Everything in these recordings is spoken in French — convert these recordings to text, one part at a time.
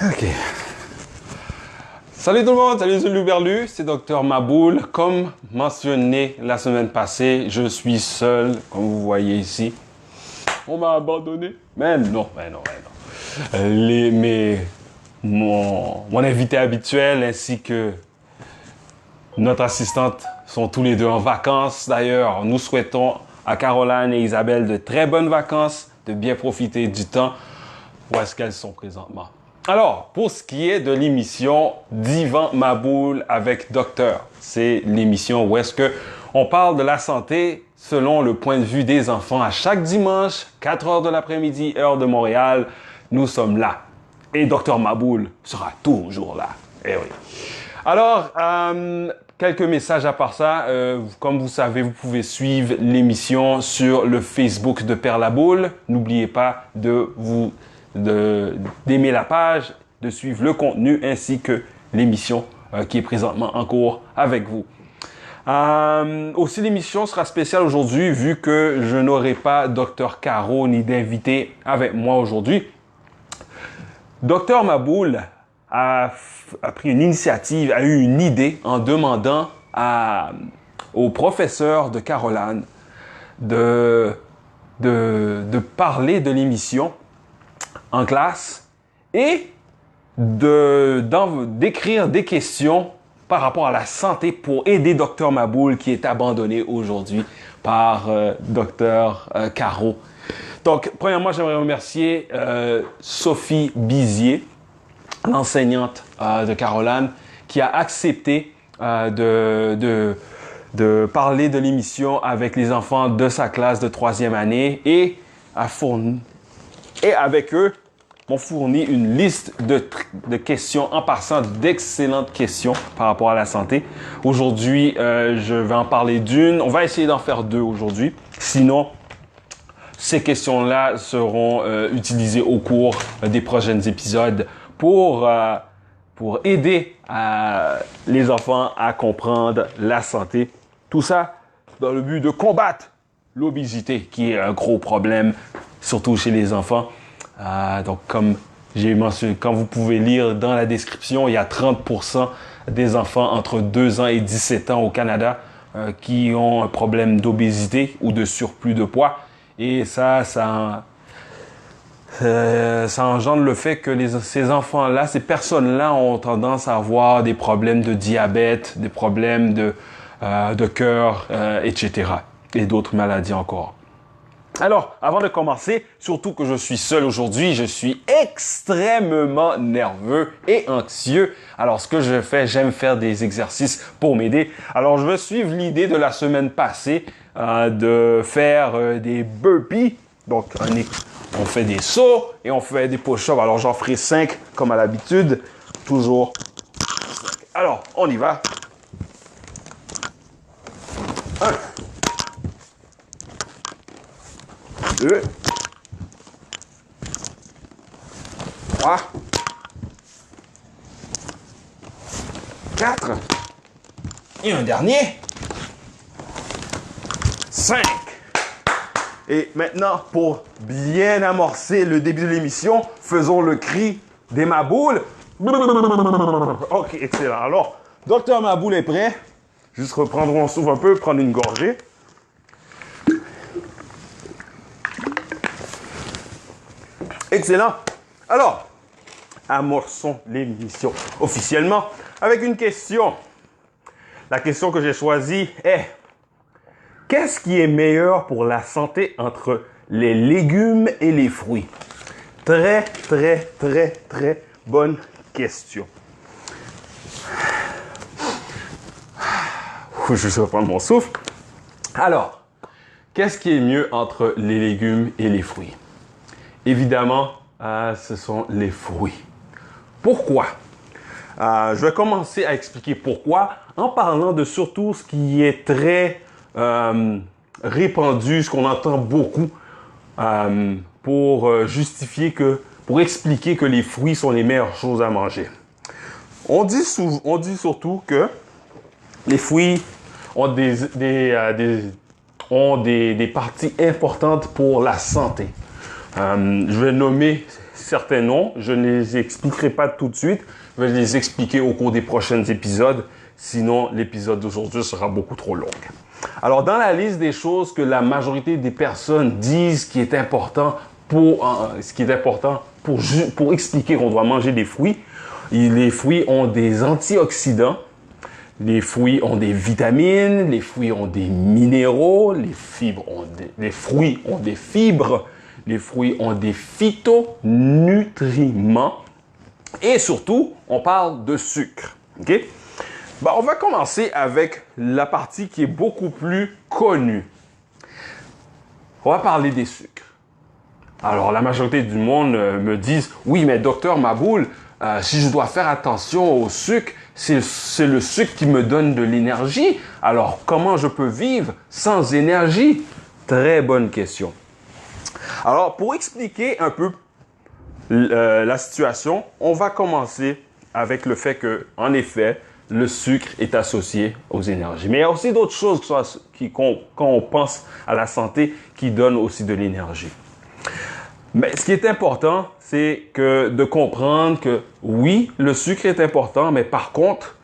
Ok. Salut tout le monde, salut Zuluberlu, c'est Dr Maboul. Comme mentionné la semaine passée, je suis seul, comme vous voyez ici. On m'a abandonné. Mais non. Mon invité habituel ainsi que notre assistante sont tous les deux en vacances. D'ailleurs, nous souhaitons à Caroline et Isabelle de très bonnes vacances, de bien profiter du temps où est-ce qu'elles sont présentement. Alors, pour ce qui est de l'émission Divan Maboul avec Docteur, c'est l'émission où est-ce que on parle de la santé selon le point de vue des enfants. À chaque dimanche, 4 heures de l'après-midi, heure de Montréal, nous sommes là. Et Docteur Maboul sera toujours là. Eh oui. Alors, quelques messages à part ça. Comme vous savez, vous pouvez suivre l'émission sur le Facebook de Père Laboule. N'oubliez pas d'aimer la page, de suivre le contenu ainsi que l'émission qui est présentement en cours avec vous. Aussi, l'émission sera spéciale aujourd'hui vu que je n'aurai pas Dr Caro ni d'invité avec moi aujourd'hui. Dr Maboul a pris une initiative, a eu une idée en demandant au professeur de Caroline de parler de l'émission en classe et d'écrire des questions par rapport à la santé pour aider Dr Maboul qui est abandonné aujourd'hui par Dr Caro. Donc, premièrement, j'aimerais remercier Sophie Bizier, l'enseignante de Caroline, qui a accepté de parler de l'émission avec les enfants de sa classe de 3e année et avec eux, m'ont fourni une liste de questions, en passant d'excellentes questions par rapport à la santé. Aujourd'hui, je vais en parler d'une. On va essayer d'en faire 2 aujourd'hui. Sinon, ces questions-là seront utilisées au cours des prochains épisodes pour aider les enfants à comprendre la santé. Tout ça dans le but de combattre l'obésité, qui est un gros problème, surtout chez les enfants. Donc, comme j'ai mentionné, comme vous pouvez lire dans la description, il y a 30% des enfants entre 2 ans et 17 ans au Canada qui ont un problème d'obésité ou de surplus de poids. Et ça engendre le fait que ces enfants-là, ces personnes-là ont tendance à avoir des problèmes de diabète, des problèmes de cœur, etc. Et d'autres maladies encore. Alors, avant de commencer, surtout que je suis seul aujourd'hui, je suis extrêmement nerveux et anxieux. Alors, ce que je fais, j'aime faire des exercices pour m'aider. Alors, je vais suivre l'idée de la semaine passée de faire des burpees. Donc, on fait des sauts et on fait des push-ups. Alors, j'en ferai 5 comme à l'habitude. Toujours 5. Alors, on y va. 1. 2, 3, 4, et un dernier, 5. Et maintenant, pour bien amorcer le début de l'émission, faisons le cri des Maboules. Ok, excellent. Alors, Dr Maboul est prêt. Juste reprendre mon souffle un peu, prendre une gorgée. Excellent. Alors, amorçons l'émission officiellement avec une question. La question que j'ai choisie est: qu'est-ce qui est meilleur pour la santé entre les légumes et les fruits? Très bonne question. Je vais reprendre mon souffle. Alors, qu'est-ce qui est mieux entre les légumes et les fruits? Évidemment, ce sont les fruits. Pourquoi? Je vais commencer à expliquer pourquoi en parlant de surtout ce qui est très répandu, ce qu'on entend beaucoup pour expliquer que les fruits sont les meilleures choses à manger. On dit surtout que les fruits ont des parties importantes pour la santé. Je vais nommer certains noms. Je ne les expliquerai pas tout de suite. Je vais les expliquer au cours des prochains épisodes. Sinon, l'épisode d'aujourd'hui sera beaucoup trop long. Alors, dans la liste des choses que la majorité des personnes disent qui est important pour expliquer qu'on doit manger des fruits, les fruits ont des antioxydants, les fruits ont des vitamines, les fruits ont des minéraux, les fruits ont des fibres, les fruits ont des phytonutriments et surtout, on parle de sucre. Okay? On va commencer avec la partie qui est beaucoup plus connue. On va parler des sucres. Alors, la majorité du monde me disent « Oui, mais docteur Maboul, si je dois faire attention au sucre, c'est le sucre qui me donne de l'énergie. Alors, comment je peux vivre sans énergie? » Très bonne question. Alors, pour expliquer un peu la situation, on va commencer avec le fait que, en effet, le sucre est associé aux énergies. Mais il y a aussi d'autres choses quand on pense à la santé qui donnent aussi de l'énergie. Mais ce qui est important, c'est de comprendre que oui, le sucre est important, mais par contre,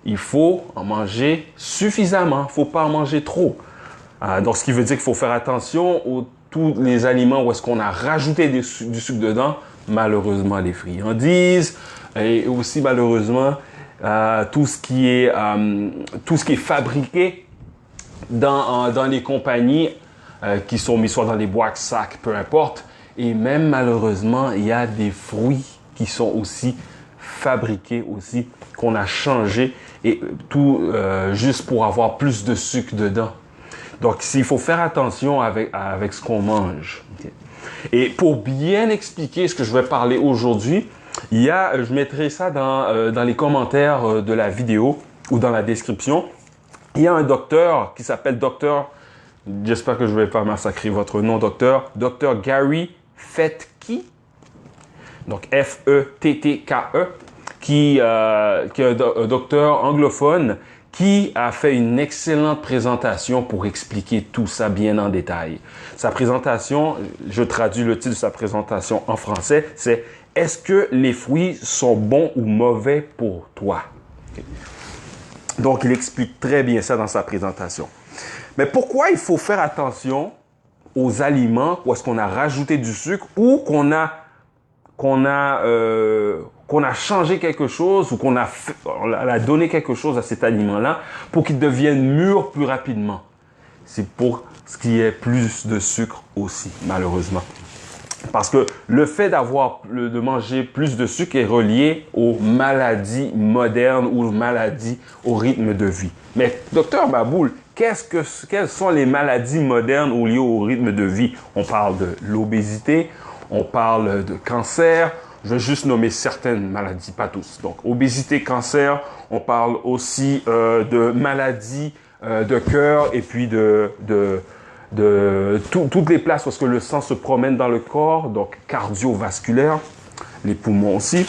il faut en manger suffisamment. Il ne faut pas en manger trop. Donc, ce qui veut dire qu'il faut faire attention à tous les aliments où est-ce qu'on a rajouté du sucre dedans. Malheureusement, les friandises et aussi malheureusement, tout ce qui est fabriqué dans les compagnies qui sont mis soit dans des boîtes, sacs, peu importe. Et même malheureusement, il y a des fruits qui sont aussi fabriqués aussi, qu'on a changé et tout juste pour avoir plus de sucre dedans. Donc, il faut faire attention avec ce qu'on mange. Okay. Et pour bien expliquer ce que je vais parler aujourd'hui, je mettrai ça dans les commentaires de la vidéo ou dans la description. Il y a un docteur qui s'appelle j'espère que je ne vais pas massacrer votre nom, Dr Gary Fettke, donc F-E-T-T-K-E, qui est un docteur anglophone qui a fait une excellente présentation pour expliquer tout ça bien en détail. Sa présentation, je traduis le titre de sa présentation en français, c'est « Est-ce que les fruits sont bons ou mauvais pour toi? » Okay. Donc, il explique très bien ça dans sa présentation. Mais pourquoi il faut faire attention aux aliments où est-ce qu'on a rajouté du sucre ou qu'on a changé quelque chose ou on a donné quelque chose à cet aliment-là pour qu'il devienne mûr plus rapidement? C'est pour ce qui est plus de sucre aussi, malheureusement. Parce que le fait de manger plus de sucre est relié aux maladies modernes ou aux maladies au rythme de vie. Mais, docteur Maboul, quelles sont les maladies modernes ou liées au rythme de vie? On parle de l'obésité, on parle de cancer. Je vais juste nommer certaines maladies, pas tous. Donc, obésité, cancer. On parle aussi de maladies de cœur et puis toutes les places parce que le sang se promène dans le corps, donc cardiovasculaire, les poumons aussi.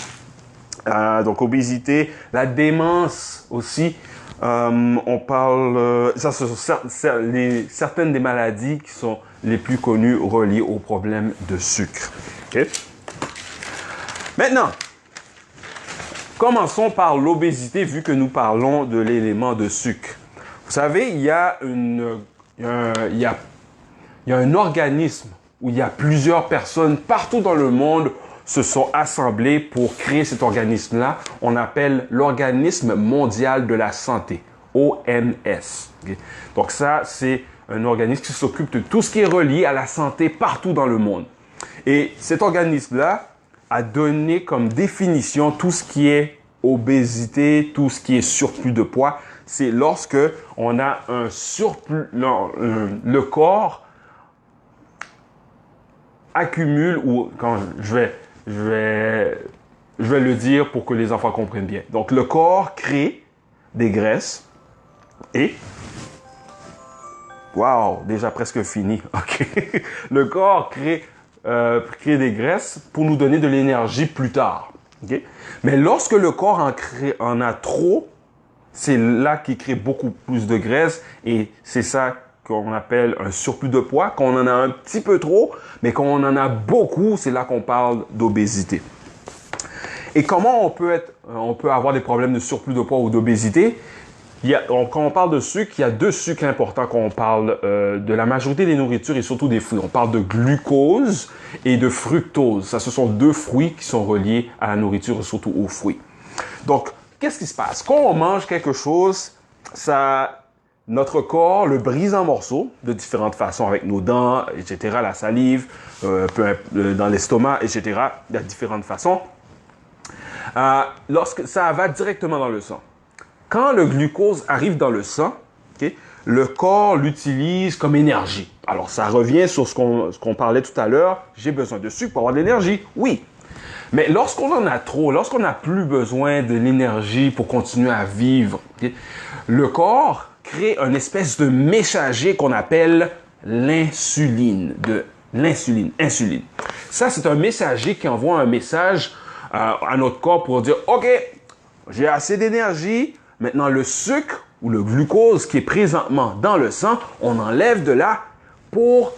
Donc, obésité, la démence aussi. On parle, ça ce sont certaines des maladies qui sont les plus connues reliées aux problèmes de sucre. Okay? Maintenant, commençons par l'obésité vu que nous parlons de l'élément de sucre. Vous savez, il y a un organisme où il y a plusieurs personnes partout dans le monde se sont assemblés pour créer cet organisme-là. On appelle l'Organisme mondial de la santé, OMS. Okay? Donc ça, c'est un organisme qui s'occupe de tout ce qui est relié à la santé partout dans le monde. Et cet organisme-là a donné comme définition tout ce qui est obésité, tout ce qui est surplus de poids. C'est lorsque on a un surplus, le corps accumule, ou quand je vais le dire pour que les enfants comprennent bien. Donc, le corps crée des graisses et... Wow, déjà presque fini. OK. Le corps crée des graisses pour nous donner de l'énergie plus tard. Okay? Mais lorsque le corps en a trop, c'est là qu'il crée beaucoup plus de graisse et c'est ça qu'on appelle un surplus de poids, quand on en a un petit peu trop, mais quand on en a beaucoup, c'est là qu'on parle d'obésité. Et comment on peut avoir des problèmes de surplus de poids ou d'obésité? Quand on parle de sucre, il y a deux sucres importants quand on parle de la majorité des nourritures et surtout des fruits. On parle de glucose et de fructose. Ça, ce sont deux fruits qui sont reliés à la nourriture et surtout aux fruits. Donc, qu'est-ce qui se passe? Quand on mange quelque chose, notre corps le brise en morceaux de différentes façons, avec nos dents, etc., la salive, dans l'estomac, etc., de différentes façons. Lorsque ça va directement dans le sang. Quand le glucose arrive dans le sang, okay, le corps l'utilise comme énergie. Alors, ça revient sur ce qu'on parlait tout à l'heure. J'ai besoin de sucre pour avoir de l'énergie. Oui. Mais lorsqu'on en a trop, lorsqu'on n'a plus besoin de l'énergie pour continuer à vivre, okay, le corps crée une espèce de messager qu'on appelle l'insuline. Insuline. Ça, c'est un messager qui envoie un message à notre corps pour dire « OK, j'ai assez d'énergie. Maintenant, le sucre ou le glucose qui est présentement dans le sang, on enlève de là pour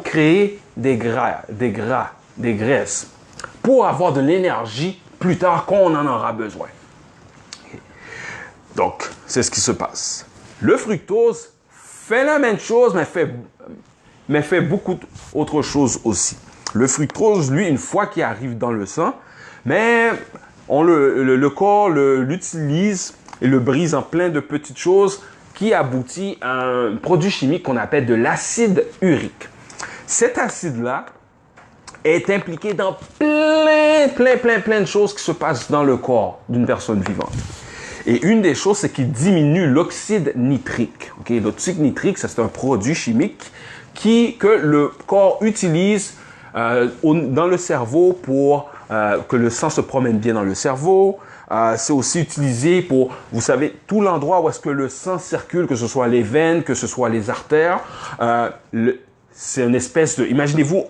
créer des graisses, pour avoir de l'énergie plus tard quand on en aura besoin. » Donc, c'est ce qui se passe. Le fructose fait la même chose, mais fait beaucoup d'autres choses aussi. Le fructose, lui, une fois qu'il arrive dans le sang, mais le corps l'utilise et le brise en plein de petites choses qui aboutit à un produit chimique qu'on appelle de l'acide urique. Cet acide-là est impliqué dans plein de choses qui se passent dans le corps d'une personne vivante. Et une des choses, c'est qu'il diminue l'oxyde nitrique. Okay? L'oxyde nitrique, c'est un produit chimique que le corps utilise dans le cerveau pour que le sang se promène bien dans le cerveau. C'est aussi utilisé pour, vous savez, tout l'endroit où est-ce que le sang circule, que ce soit les veines, que ce soit les artères. C'est une espèce de, imaginez-vous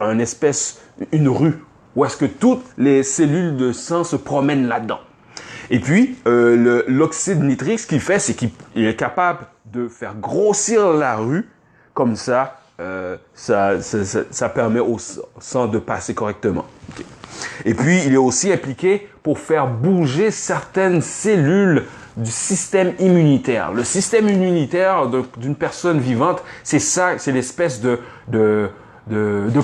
une rue où est-ce que toutes les cellules de sang se promènent là-dedans. Et puis, l'oxyde nitrique, ce qu'il fait, c'est qu'il est capable de faire grossir la rue. Comme ça, ça permet au sang de passer correctement. Okay. Et puis, il est aussi impliqué pour faire bouger certaines cellules du système immunitaire. Le système immunitaire d'une personne vivante, c'est ça, c'est l'espèce de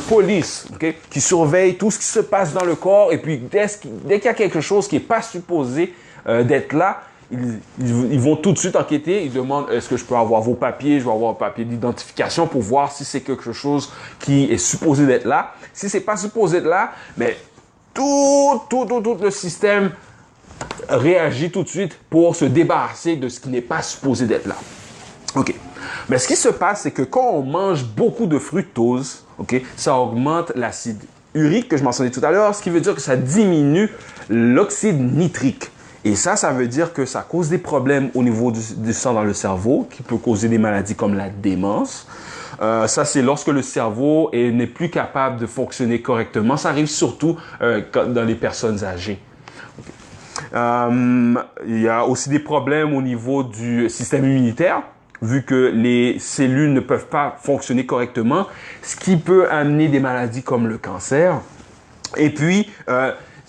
police, okay, qui surveille tout ce qui se passe dans le corps. Et puis, dès qu'il y a quelque chose qui n'est pas supposé d'être là, ils vont tout de suite enquêter. Ils demandent, est-ce que je peux avoir vos papiers? Je vais avoir un papier d'identification pour voir si c'est quelque chose qui est supposé d'être là. Si c'est pas supposé d'être là, mais tout le système réagit tout de suite pour se débarrasser de ce qui n'est pas supposé d'être là. OK. Mais ce qui se passe, c'est que quand on mange beaucoup de fructose, OK, ça augmente l'acide urique que je mentionnais tout à l'heure, ce qui veut dire que ça diminue l'oxyde nitrique. Et ça veut dire que ça cause des problèmes au niveau du sang dans le cerveau, qui peut causer des maladies comme la démence. Ça, c'est lorsque le cerveau n'est plus capable de fonctionner correctement. Ça arrive surtout dans les personnes âgées. Okay. Il y a aussi des problèmes au niveau du système immunitaire, vu que les cellules ne peuvent pas fonctionner correctement, ce qui peut amener des maladies comme le cancer. Et puis,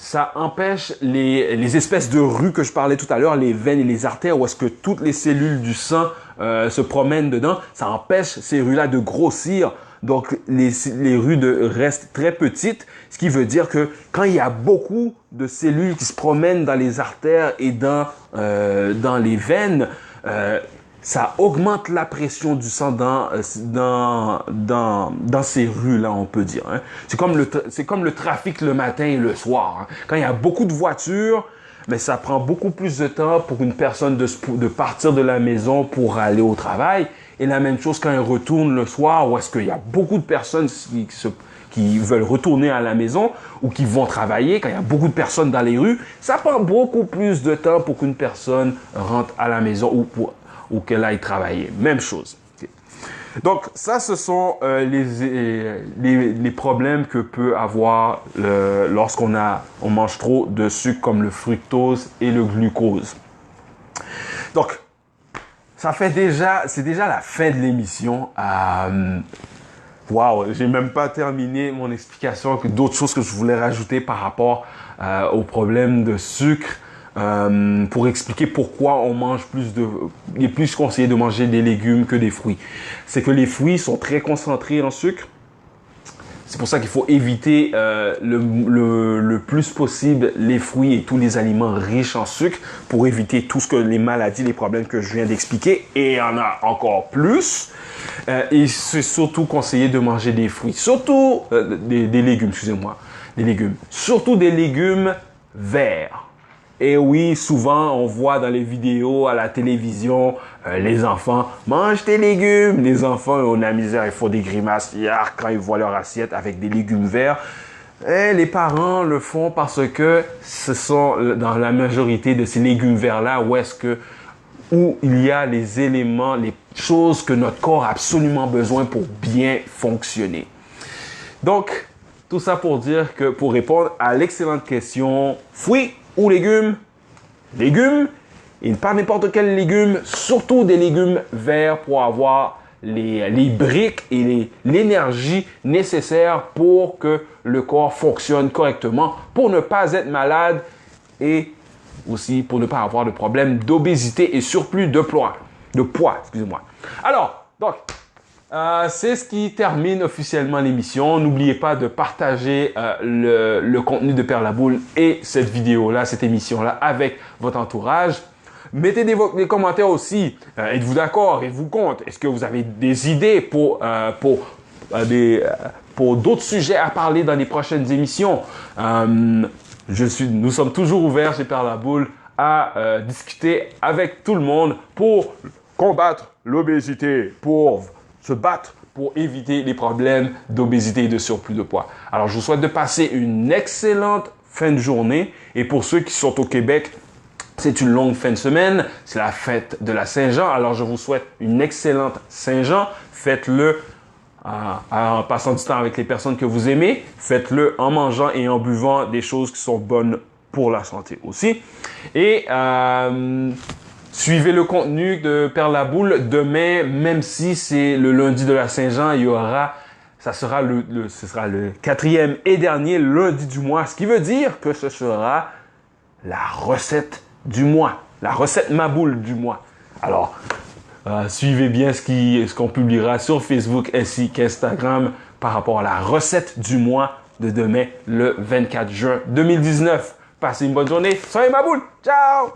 ça empêche les espèces de rues que je parlais tout à l'heure, les veines et les artères, où est-ce que toutes les cellules du sang se promènent dedans. Ça empêche ces rues-là de grossir. Donc, les rues restent très petites, ce qui veut dire que quand il y a beaucoup de cellules qui se promènent dans les artères et dans les veines, ça augmente la pression du sang dans ces rues-là, on peut dire. Hein. C'est comme le trafic le matin et le soir. Hein. Quand il y a beaucoup de voitures, mais ça prend beaucoup plus de temps pour une personne de partir de la maison pour aller au travail. Et la même chose quand elle retourne le soir, où est-ce qu'il y a beaucoup de personnes qui veulent retourner à la maison ou qui vont travailler. Quand il y a beaucoup de personnes dans les rues, ça prend beaucoup plus de temps pour qu'une personne rentre à la maison ou qu'elle aille travailler. Même chose. Okay. Donc, ça, ce sont les problèmes que peut avoir lorsqu'on mange trop de sucre comme le fructose et le glucose. Donc, c'est déjà la fin de l'émission. Wow, j'ai même pas terminé mon explication que d'autres choses que je voulais rajouter par rapport au problème de sucre. Pour expliquer pourquoi on mange il est plus conseillé de manger des légumes que des fruits. C'est que les fruits sont très concentrés en sucre. C'est pour ça qu'il faut éviter le plus possible les fruits et tous les aliments riches en sucre pour éviter tout ce que les maladies, les problèmes que je viens d'expliquer. Et il y en a encore plus. Et c'est surtout conseillé de manger des fruits, surtout des légumes, excusez-moi, des légumes. Surtout des légumes verts. Et oui, souvent, on voit dans les vidéos, à la télévision, les enfants mangent tes légumes. Les enfants ont la misère, ils font des grimaces quand ils voient leur assiette avec des légumes verts. Et les parents le font parce que ce sont dans la majorité de ces légumes verts-là où il y a les éléments, les choses que notre corps a absolument besoin pour bien fonctionner. Donc, tout ça pour dire que pour répondre à l'excellente question, fruits ou légumes? Légumes, et pas n'importe quel légume, surtout des légumes verts pour avoir les briques et l'énergie nécessaire pour que le corps fonctionne correctement, pour ne pas être malade et aussi pour ne pas avoir de problème d'obésité et surplus de poids. Excusez-moi. Alors, donc, c'est ce qui termine officiellement l'émission. N'oubliez pas de partager le contenu de Père Laboule et cette vidéo-là, cette émission-là avec votre entourage. Mettez des commentaires aussi. Êtes-vous d'accord? Êtes-vous contre? Est-ce que vous avez des idées pour d'autres sujets à parler dans les prochaines émissions? Nous sommes toujours ouverts chez Père Laboule à discuter avec tout le monde pour combattre l'obésité, pour se battre pour éviter les problèmes d'obésité et de surplus de poids. Alors, je vous souhaite de passer une excellente fin de journée. Et pour ceux qui sont au Québec, c'est une longue fin de semaine. C'est la fête de la Saint-Jean. Alors, je vous souhaite une excellente Saint-Jean. Faites-le en passant du temps avec les personnes que vous aimez. Faites-le en mangeant et en buvant des choses qui sont bonnes pour la santé aussi. Et suivez le contenu de Père Laboule. Demain, même si c'est le lundi de la Saint-Jean, ce sera le 4e et dernier lundi du mois. Ce qui veut dire que ce sera la recette du mois. La recette Maboule du mois. Alors, suivez bien ce qu'on publiera sur Facebook ainsi qu'Instagram par rapport à la recette du mois de demain, le 24 juin 2019. Passez une bonne journée. Soyez Maboule. Ciao!